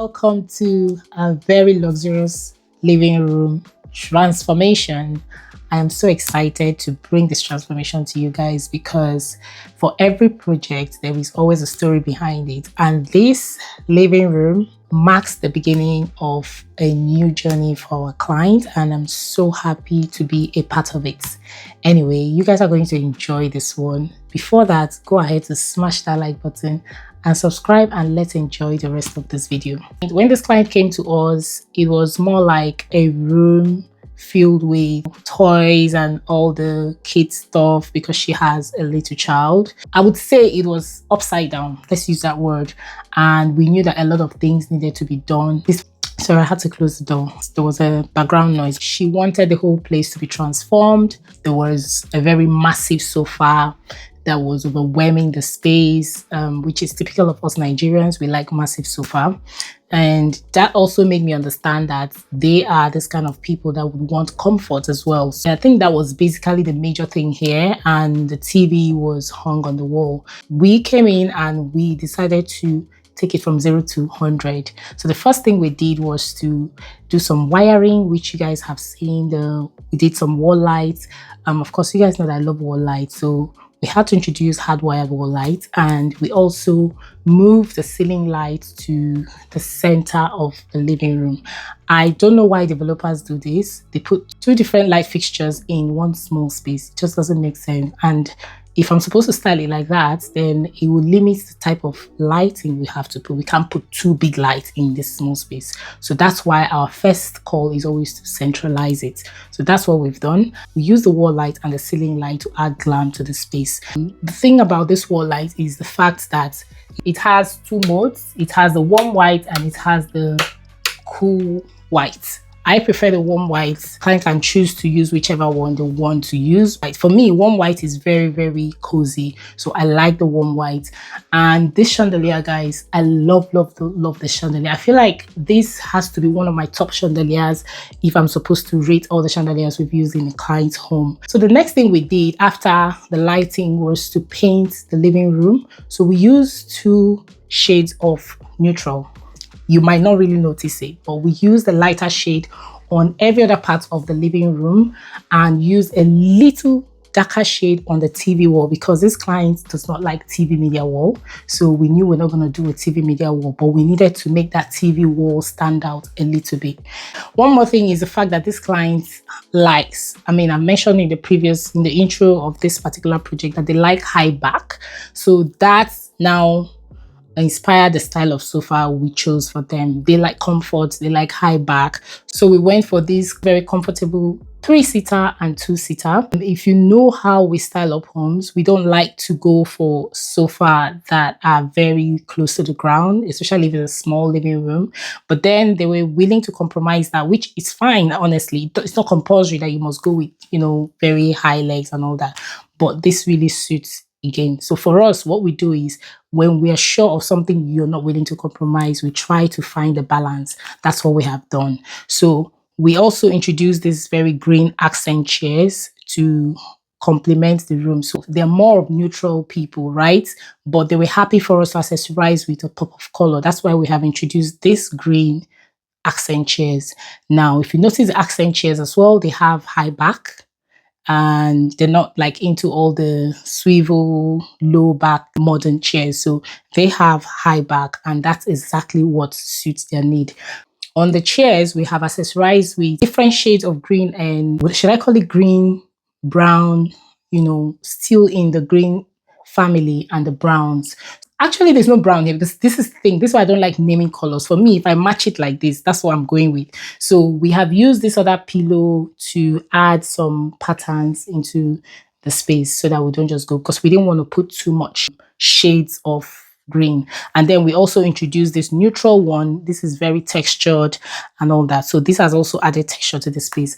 Welcome to a very luxurious living room transformation. I am so excited to bring this transformation to you guys because for every project, there is always a story behind it. And this living room marks the beginning of a new journey for our client, and I'm so happy to be a part of it. Anyway, you guys are going to enjoy this one. Before that, go ahead to smash that like button and subscribe, and let's enjoy the rest of this video. When this client came to us, it was more like a room filled with toys and all the kids stuff because she has a little child. I would say it was upside down, let's use that word, and we knew that a lot of things needed to be done. So I had to close the door. There was a background noise. She wanted the whole place to be transformed. There was a very massive sofa that was overwhelming the space, which is typical of us Nigerians. We like massive sofa. And that also made me understand that they are this kind of people that would want comfort as well. So I think that was basically the major thing here. And the TV was hung on the wall. We came in and we decided to take it from 0 to 100. So the first thing we did was to do some wiring, which you guys have seen. We did some wall lights. Of course, you guys know that I love wall lights. So we had to introduce hardwired wall lights, and we also moved the ceiling light to the center of the living room. I don't know why developers do this. They put two different light fixtures in one small space. It just doesn't make sense. And if I'm supposed to style it like that, then it will limit the type of lighting we have to put. We can't put two big lights in this small space. So that's why our first call is always to centralize it. So that's what we've done. We use the wall light and the ceiling light to add glam to the space. The thing about this wall light is the fact that it has two modes. It has the warm white and it has the cool white. I prefer the warm white. Client can choose to use whichever one they want to use. But for me, warm white is very, very cozy. So I like the warm white. And this chandelier, guys, I love the chandelier. I feel like this has to be one of my top chandeliers if I'm supposed to rate all the chandeliers we've used in a client's home. So the next thing we did after the lighting was to paint the living room. So we used two shades of neutral. You might not really notice it, but we use the lighter shade on every other part of the living room and use a little darker shade on the TV wall because this client does not like TV media wall. So we knew we're not going to do a TV media wall, but we needed to make that TV wall stand out a little bit. One more thing is the fact that this client likes, I mentioned in the intro of this particular project that they like high back. So that's now inspired the style of sofa we chose for them. They like comfort, they like high back. So we went for this very comfortable 3-seater and 2-seater. If you know how we style up homes, we don't like to go for sofa that are very close to the ground, especially if it's a small living room. But then they were willing to compromise that, which is fine, honestly. It's not compulsory that you must go with, very high legs and all that. But this really suits again. So for us, what we do is when we are sure of something you're not willing to compromise, we try to find a balance. That's what we have done. So we also introduced these very green accent chairs to complement the room. So they're more of neutral people, right? But they were happy for us to accessorize with a pop of color. That's why we have introduced this green accent chairs. Now, if you notice the accent chairs as well, they have high back. And they're not like into all the swivel, low back modern chairs. So they have high back, and that's exactly what suits their need. On the chairs, we have accessorized with different shades of green and, what should I call it, green, brown, still in the green family and the browns. Actually, there's no brown here because this is the thing. This is why I don't like naming colors. For me, if I match it like this, that's what I'm going with. So we have used this other pillow to add some patterns into the space so that we don't just go, because we didn't want to put too much shades of green. And then we also introduced this neutral one. This is very textured and all that. So this has also added texture to the space.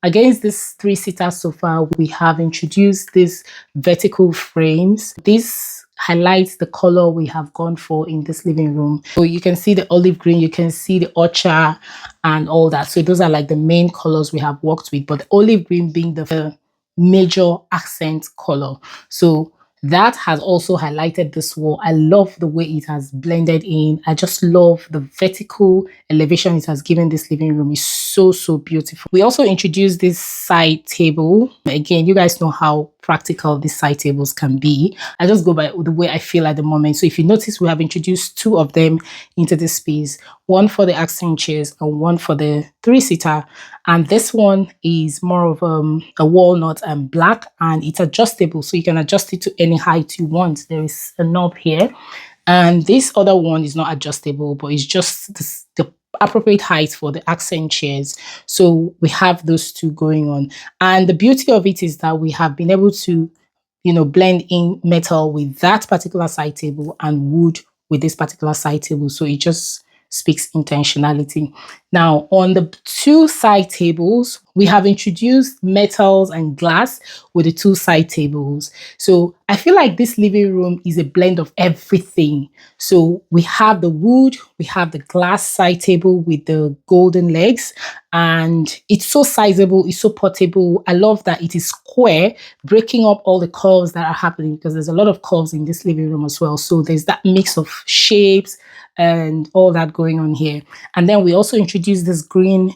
Against this 3-seater sofa, we have introduced these vertical frames. This highlights the color we have gone for in this living room. So you can see the olive green, you can see the ochre and all that. So those are like the main colors we have worked with, but the olive green being the major accent color. So That has also highlighted this wall. I love the way it has blended in. I just love the vertical elevation it has given this living room. It's so, so beautiful. We also introduced this side table. Again, you guys know how practical these side tables can be. I just go by the way I feel at the moment. So if you notice, we have introduced two of them into this space, one for the accent chairs and one for the three-seater. And this one is more of a walnut and black, and it's adjustable, so you can adjust it to any height you want. There is a knob here, and this other one is not adjustable, but it's just the appropriate height for the accent chairs. So we have those two going on, and the beauty of it is that we have been able to, blend in metal with that particular side table and wood with this particular side table. So it just speaks intentionality. Now, on the two side tables, we have introduced metals and glass with the two side tables. So I feel like this living room is a blend of everything. So we have the wood, we have the glass side table with the golden legs, and it's so sizable, it's so portable. I love that it is square, breaking up all the curves that are happening, because there's a lot of curves in this living room as well. So there's that mix of shapes and all that going on here. And then we also introduced this green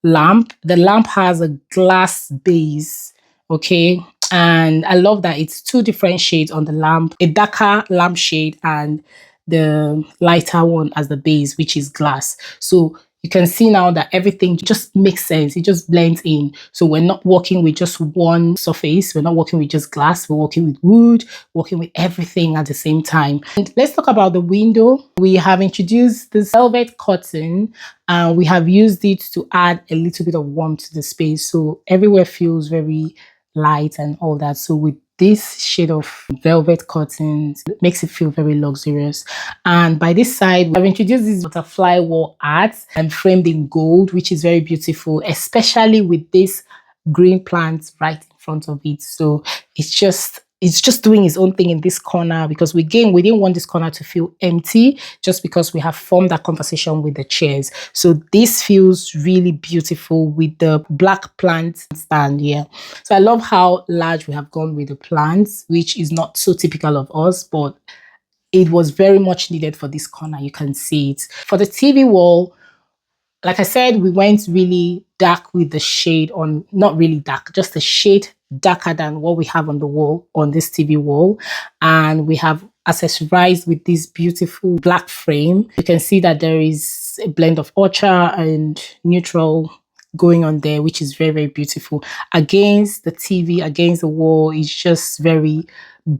lamp. The lamp has a glass base, okay? And I love that it's two different shades on the lamp, a darker lampshade and the lighter one as the base, which is glass. So you can see now that everything just makes sense. It just blends in. So we're not working with just one surface. We're not working with just glass. We're working with wood, working with everything at the same time. And let's talk about the window. We have introduced this velvet curtain, and we have used it to add a little bit of warmth to the space. So everywhere feels very light and all that. So with this shade of velvet curtains, it makes it feel very luxurious. And by this side, we have introduced this butterfly wall art and framed in gold, which is very beautiful, especially with this green plant right in front of it. So it's just doing its own thing in this corner, because we didn't want this corner to feel empty, just because we have formed that conversation with the chairs. So this feels really beautiful with the black plant stand here. So I love how large we have gone with the plants, which is not so typical of us, but it was very much needed for this corner. You can see it. For the TV wall, like I said, we went really dark with the shade on, not really dark, just a shade darker than what we have on the wall, on this TV wall. And we have accessorized with this beautiful black frame. You can see that there is a blend of ultra and neutral going on there, which is very, very beautiful. Against the TV, against the wall, it's just very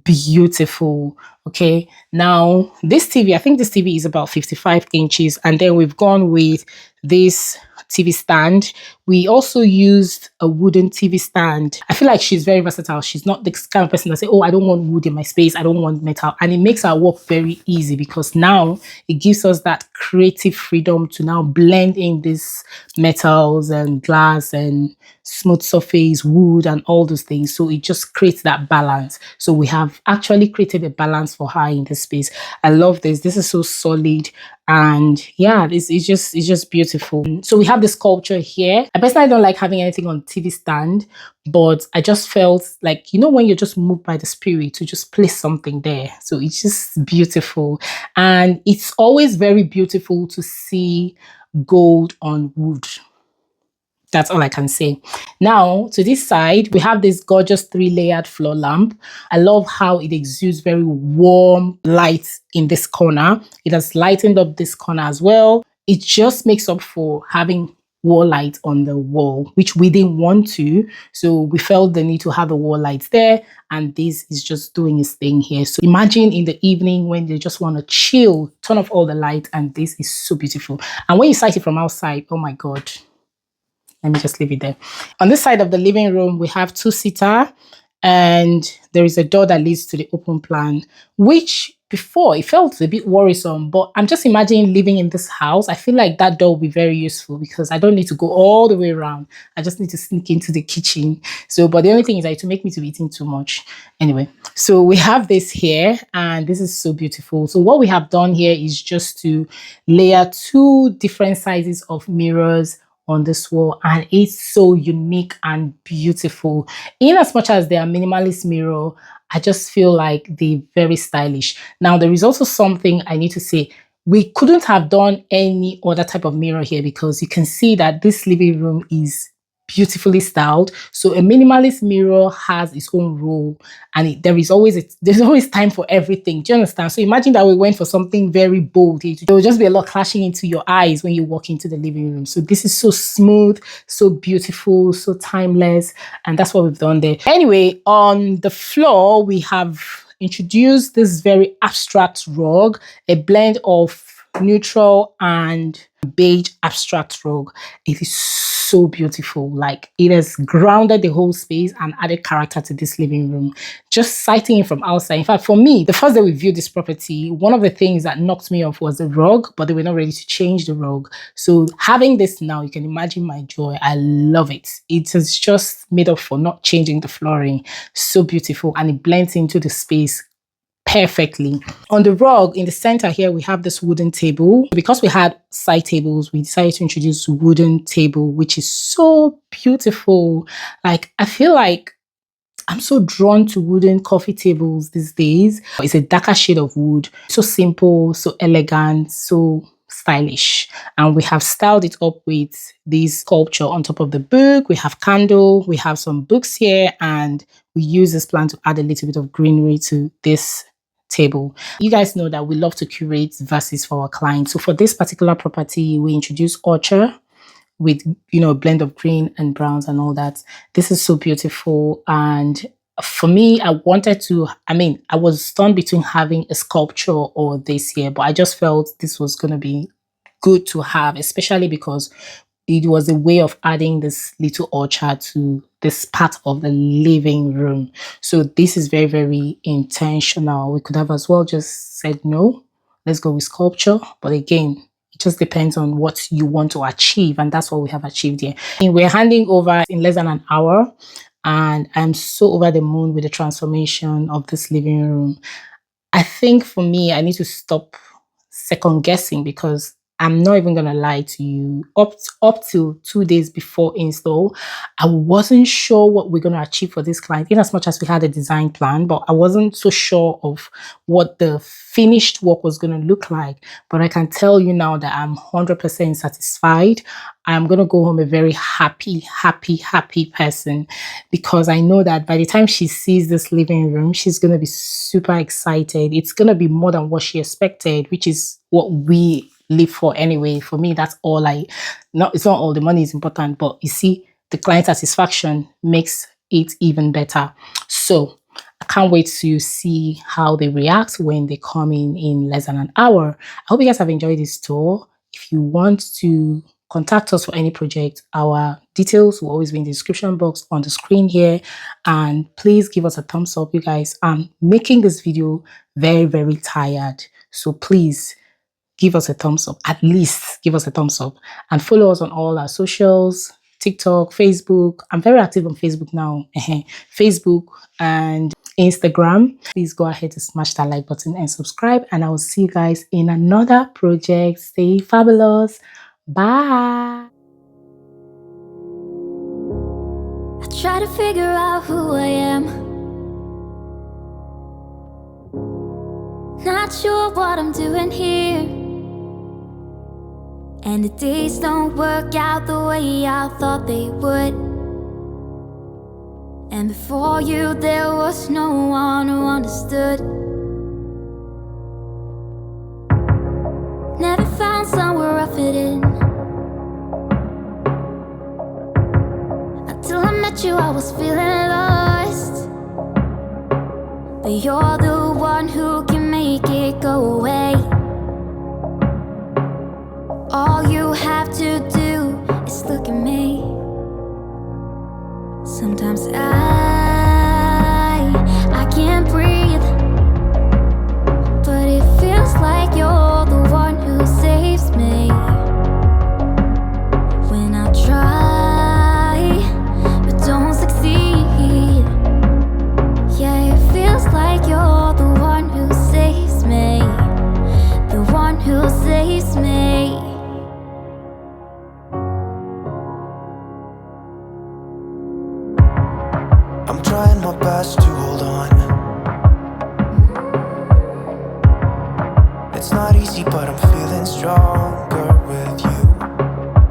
beautiful. Okay, now this TV, I think this TV is about 55 inches, and then we've gone with this TV stand. We also used a wooden TV stand. I feel like she's very versatile. She's not the kind of person that say, oh, I don't want wood in my space, I don't want metal. And it makes our work very easy, because now it gives us that creative freedom to now blend in these metals and glass and smooth surface, wood and all those things. So it just creates that balance. So we have actually created a balance for her in this space. I love this. This is so solid. And yeah, it's just beautiful. So we have the sculpture here. I personally don't like having anything on TV stand, but I just felt like, when you're just moved by the spirit, to just place something there. So it's just beautiful. And it's always very beautiful to see gold on wood. That's all I can say. Now, to this side, we have this gorgeous 3-layered floor lamp. I love how it exudes very warm light in this corner. It has lightened up this corner as well. It just makes up for having wall light on the wall, which we didn't want to. So we felt the need to have the wall lights there. And this is just doing its thing here. So imagine in the evening when you just want to chill, turn off all the light, and this is so beautiful. And when you sight it from outside, oh my God. Let me just leave it there. On this side of the living room, we have two-seater, and there is a door that leads to the open plan, which before it felt a bit worrisome, but I'm just imagining living in this house. I feel like that door will be very useful, because I don't need to go all the way around. I just need to sneak into the kitchen. So, but the only thing is that it will make me to be eating too much. Anyway, so we have this here, and this is so beautiful. So what we have done here is just to layer two different sizes of mirrors on this wall, and it's so unique and beautiful. In as much as they are minimalist mirror, I just feel like they're very stylish. Now, there is also something I need to say. We couldn't have done any other type of mirror here because you can see that this living room is beautifully styled. So a minimalist mirror has its own role, and there's always time for everything. Do you understand? So imagine that we went for something very bold. There will just be a lot clashing into your eyes when you walk into the living room. So this is so smooth, so beautiful, so timeless, and that's what we've done there. Anyway, on the floor we have introduced this very abstract rug, a blend of neutral and beige abstract rug. It is so beautiful. Like, it has grounded the whole space and added character to this living room. Just sighting it from outside. In fact, for me, the first day we viewed this property, one of the things that knocked me off was the rug, but they were not ready to change the rug. So having this now, you can imagine my joy. I love it. It has just made up for not changing the flooring. So beautiful, and it blends into the space perfectly. On the rug in the center here, we have this wooden table. Because we had side tables, we decided to introduce wooden table, which is so beautiful. Like, I feel like I'm so drawn to wooden coffee tables these days. It's a darker shade of wood, so simple, so elegant, so stylish. And we have styled it up with this sculpture on top of the book. We have candle, we have some books here, and we use this plant to add a little bit of greenery to this table. You guys know that we love to curate vases for our clients. So for this particular property, we introduced orchard with, a blend of green and browns and all that. This is so beautiful. And for me, I was torn between having a sculpture or this here, but I just felt this was going to be good to have, especially because it was a way of adding this little orchard to this part of the living room. So this is very, very intentional. We could have as well just said, no, let's go with sculpture. But again, it just depends on what you want to achieve. And that's what we have achieved here. And we're handing over in less than an hour. And I'm so over the moon with the transformation of this living room. I think for me, I need to stop second guessing, because I'm not even gonna lie to you. Up till 2 days before install, I wasn't sure what we're gonna achieve for this client, in as much as we had a design plan, but I wasn't so sure of what the finished work was gonna look like. But I can tell you now that I'm 100% satisfied. I'm gonna go home a very happy, happy, happy person, because I know that by the time she sees this living room, she's gonna be super excited. It's gonna be more than what she expected, which is what we live for anyway. For me, that's all it's not all the money is important, but you see, the client satisfaction makes it even better. So I can't wait to see how they react when they come in less than an hour. I hope you guys have enjoyed this tour. If you want to contact us for any project, our details will always be in the description box on the screen here. And please give us a thumbs up, you guys. I'm making this video very, very tired. So please give us a thumbs up. At least give us a thumbs up. And follow us on all our socials, TikTok, Facebook. I'm very active on Facebook now. Facebook and Instagram. Please go ahead to smash that like button and subscribe. And I will see you guys in another project. Stay fabulous. Bye. I try to figure out who I am. Not sure what I'm doing here. And the days don't work out the way I thought they would. And before you, there was no one who understood. Never found somewhere I fit in. Until I met you, I was feeling lost. But you're the one who can make it go away. All you have to do is look at me. Sometimes I can't breathe, but it feels like you're the one who saves me. When I try, but don't succeed. Yeah, it feels like you're the one who saves me. The one who saves me. crazy, but I'm feeling stronger with you.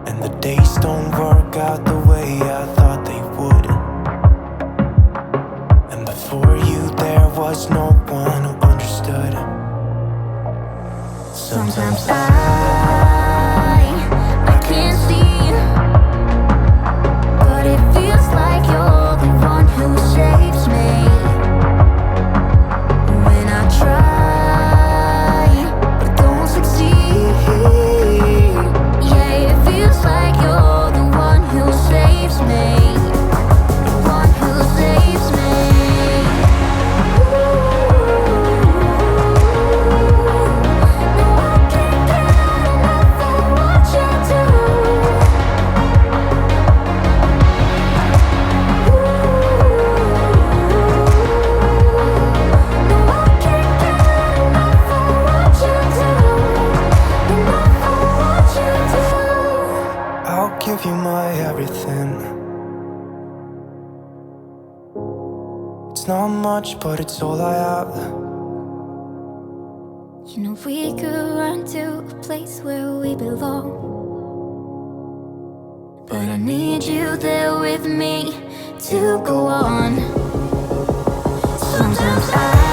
And the days don't work out the way I thought they would. And before you there was no one who understood. Sometimes I can't see, but it feels like you're the one who saves me. When I try, but don't succeed. Yeah, it feels like you're the one who saves me. The one who saves me. No, I can't get enough of what you do. No, I can't get enough of what you do. Enough of what you do. I'll give you my everything. It's not much, but it's all I have. You know we could run to a place where we belong, but I need you there with me to go on. Sometimes I